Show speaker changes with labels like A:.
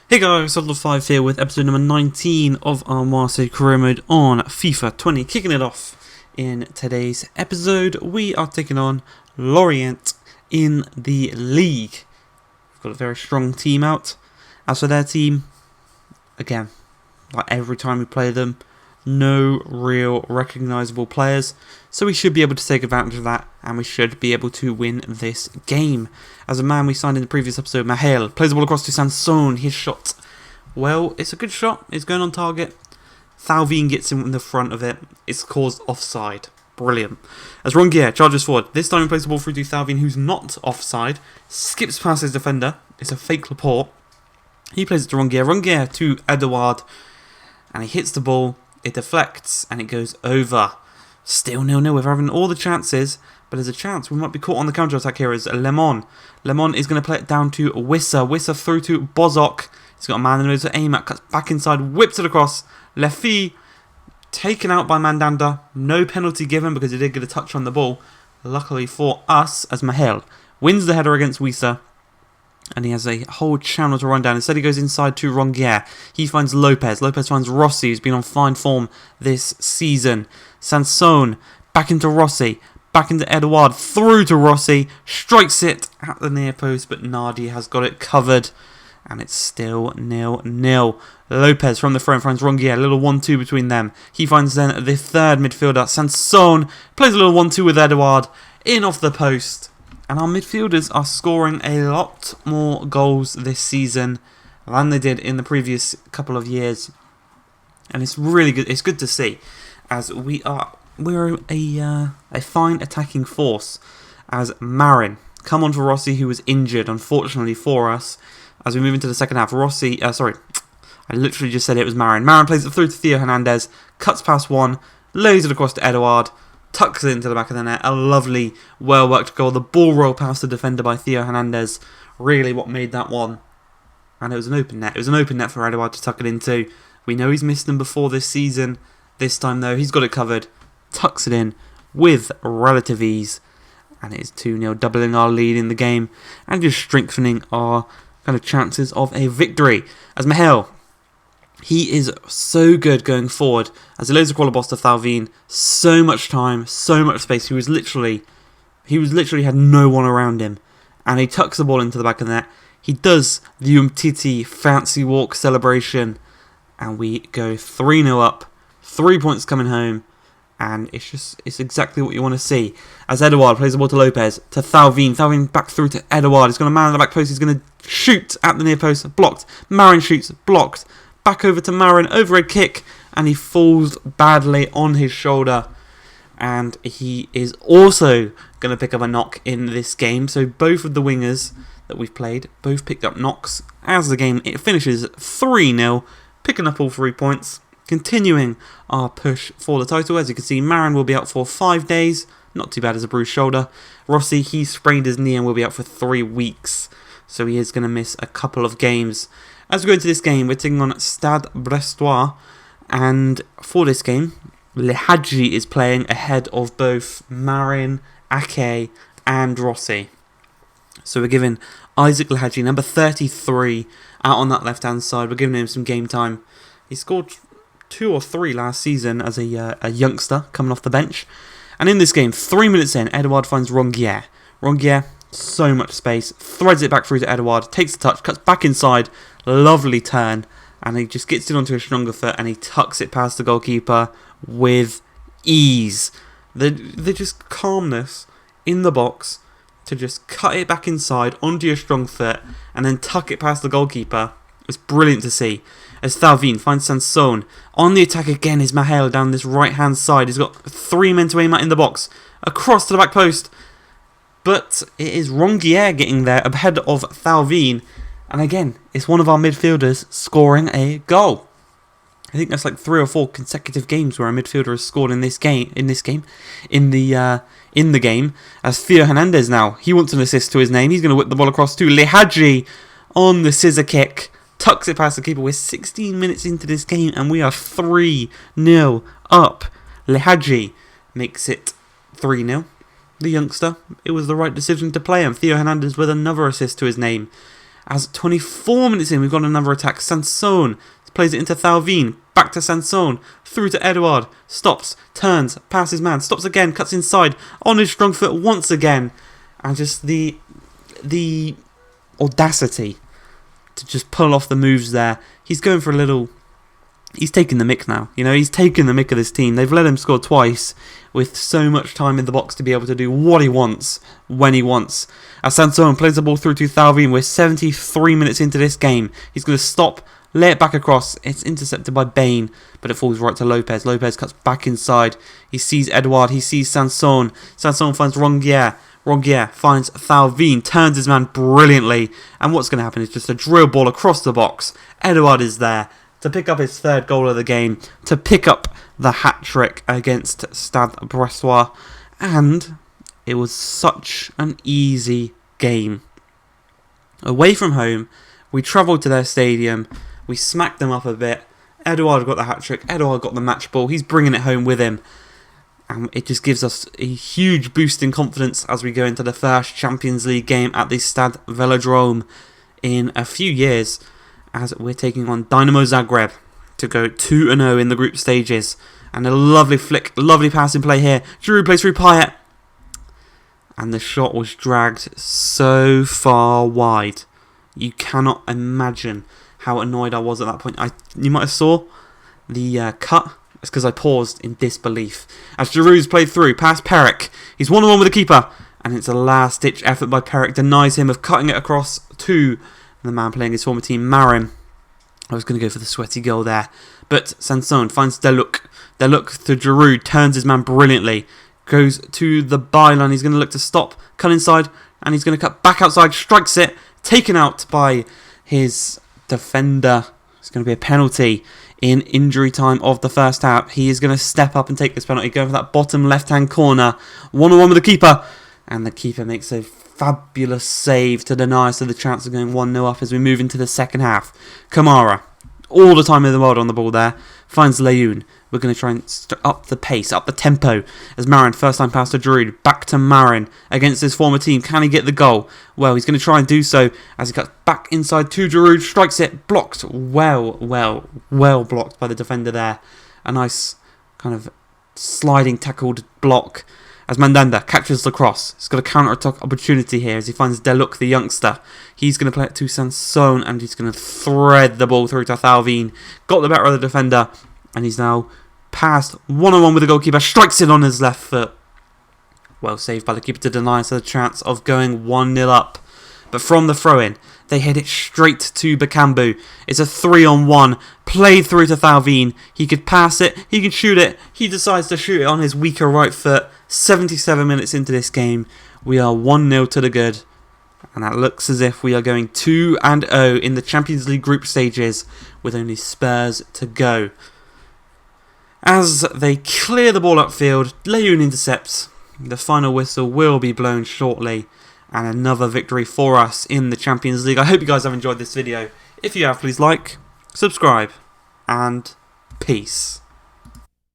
A: Hey guys, Solid5 here with episode number 19 of our Marseille career mode on FIFA 20. Kicking it off in today's episode, we are taking on Lorient in the league. We've got a very strong team out. As for their team, again, like every time we play them, no real recognisable players, so we should be able to take advantage of that, and we should be able to win this game. As a man we signed in the previous episode, Mahel, plays the ball across to Sanson. His shot, well, it's a good shot, it's going on target. Thauvin gets in the front of it, it's caused offside. Brilliant. As Rongier charges forward, this time he plays the ball through to Thauvin, who's not offside, skips past his defender, it's a fake Laporte. He plays it to Rongier to Edouard, and he hits the ball. It deflects and it goes over. Still 0-0. We're having all the chances, but there's a chance we might be caught on the counter-attack here as Lemon. Lemon is going to play it down to Wissa. Wissa through to Bozok. He's got a man in the middle to aim at, cuts back inside, whips it across. Lefi taken out by Mandanda. No penalty given because he did get a touch on the ball. Luckily for us, as Mahel wins the header against Wissa. And he has a whole channel to run down. Instead he goes inside to Rongier. He finds Lopez. Lopez finds Rossi, who's been on fine form this season. Sanson, back into Rossi. Back into Edouard. Through to Rossi. Strikes it at the near post, but Nardi has got it covered. And it's still 0-0. Lopez from the front finds Rongier. A little 1-2 between them. He finds then the third midfielder, Sanson. Plays a little 1-2 with Edouard. In off the post. And our midfielders are scoring a lot more goals this season than they did in the previous couple of years. And it's really good. It's good to see, as we're a fine attacking force. As Marin come on for Rossi, who was injured, unfortunately for us. As we move into the second half, Rossi, I literally just said it was Marin. Marin plays it through to Theo Hernandez, cuts past one, lays it across to Edouard. Tucks it into the back of the net. A lovely, well-worked goal. The ball roll past the defender by Theo Hernandez. Really what made that one. And it was an open net. It was an open net for Edouard to tuck it into. We know he's missed them before this season. This time, though, he's got it covered. Tucks it in with relative ease. And it is 2-0, doubling our lead in the game. And just strengthening our kind of chances of a victory. As Mahel, he is so good going forward. As he lays the Qualibos to Thauvin, so much time, so much space. He was literally had no one around him, and he tucks the ball into the back of the net. He does the Umtiti fancy walk celebration, and we go 3-0 up. 3 points coming home, and it's exactly what you want to see. As Edouard plays the ball to Lopez to Thauvin. Thauvin back through to Edouard. He's got a man in the back post. He's going to shoot at the near post. Blocked. Marin shoots. Blocked. Back over to Marin, overhead kick, and he falls badly on his shoulder. And he is also going to pick up a knock in this game. So both of the wingers that we've played, both picked up knocks. As the game it finishes 3-0, picking up all 3 points, continuing our push for the title. As you can see, Marin will be out for 5 days. Not too bad as a bruised shoulder. Rossi, he sprained his knee and will be out for 3 weeks. So he is going to miss a couple of games. As we go into this game, we're taking on Stade Brestois, and for this game, Le Hadji is playing ahead of both Marin, Ake, and Rossi. So we're giving Isaac Le Hadji, number 33, out on that left-hand side. We're giving him some game time. He scored 2 or 3 last season as a youngster coming off the bench. And in this game, 3 minutes in, Edouard finds Rongier. Rongier, so much space, threads it back through to Edouard, takes the touch, cuts back inside. Lovely turn, and he just gets it onto a stronger foot and he tucks it past the goalkeeper with ease. The just calmness in the box to just cut it back inside onto your strong foot and then tuck it past the goalkeeper. It's brilliant to see. As Thauvin finds Sanson. On the attack again is Mahel down this right hand side. He's got 3 men to aim at in the box. Across to the back post. But it is Rongier getting there ahead of Thauvin. And again, it's one of our midfielders scoring a goal. I think that's like 3 or 4 consecutive games where a midfielder has scored in the game. As Theo Hernandez now, he wants an assist to his name. He's going to whip the ball across to Le Hadji on the scissor kick. Tucks it past the keeper. We're 16 minutes into this game and we are 3-0 up. Le Hadji makes it 3-0. The youngster, it was the right decision to play him. Theo Hernandez with another assist to his name. As 24 minutes in, we've got another attack. Sanson plays it into Thauvin. Back to Sanson. Through to Edouard. Stops. Turns. Passes man. Stops again. Cuts inside. On his strong foot once again. And just the audacity to just pull off the moves there. He's going for a little... He's taking the mick now. You know, he's taking the mick of this team. They've let him score twice with so much time in the box to be able to do what he wants when he wants. As Sanson plays the ball through to Thauvin. We're 73 minutes into this game. He's going to stop, lay it back across. It's intercepted by Bain, but it falls right to Lopez. Lopez cuts back inside. He sees Edouard. He sees Sanson. Sanson finds Rongier. Rongier finds Thauvin, turns his man brilliantly. And what's going to happen is just a drill ball across the box. Edouard is there to pick up his third goal of the game, to pick up the hat-trick against Stade Brestois, and it was such an easy game. Away from home, we travelled to their stadium, we smacked them up a bit. Edouard got the hat-trick, Edouard got the match ball, he's bringing it home with him, and it just gives us a huge boost in confidence as we go into the first Champions League game at the Stade Velodrome in a few years, as we're taking on Dynamo Zagreb to go 2-0 in the group stages. And a lovely flick, lovely passing play here. Giroud plays through Payet. And the shot was dragged so far wide. You cannot imagine how annoyed I was at that point. You might have saw the cut. It's because I paused in disbelief. As Giroud's played through, past Perrick. He's 1-on-1 with the keeper. And it's a last-ditch effort by Perrick. Denies him of cutting it across to the man playing his former team, Marin. I was going to go for the sweaty goal there. But Sanson finds Deluc. Deluc to Giroud, turns his man brilliantly. Goes to the byline. He's going to look to stop, cut inside, and he's going to cut back outside, strikes it. Taken out by his defender. It's going to be a penalty in injury time of the first half. He is going to step up and take this penalty, going for that bottom left-hand corner. 1-on-1 with the keeper. And the keeper makes a fabulous save to deny us of the chance of going 1-0 up as we move into the second half. Kamara, all the time in the world on the ball there, finds Leyoun. We're going to try and up the pace, up the tempo, as Marin, first time pass to Giroud, back to Marin against his former team. Can he get the goal? Well, he's going to try and do so as he cuts back inside to Giroud, strikes it, blocked, well blocked by the defender there. A nice kind of sliding tackled block. As Mandanda catches the cross. He's got a counter-attack opportunity here as he finds Deluc, the youngster. He's going to play it to Sanson and he's going to thread the ball through to Thauvin. Got the better of the defender and he's now passed 1-on-1 with the goalkeeper. Strikes it on his left foot. Well saved by the keeper to deny us the chance of going 1-0 up. But from the throw-in, they head it straight to Bakambu. It's a 3-on-1, played through to Thauvin. He could pass it, he could shoot it. He decides to shoot it on his weaker right foot. 77 minutes into this game, we are 1-0 to the good. And that looks as if we are going 2-0 in the Champions League group stages with only Spurs to go. As they clear the ball upfield, Leyoun intercepts. The final whistle will be blown shortly. And another victory for us in the Champions League. I hope you guys have enjoyed this video. If you have, please like, subscribe, and peace.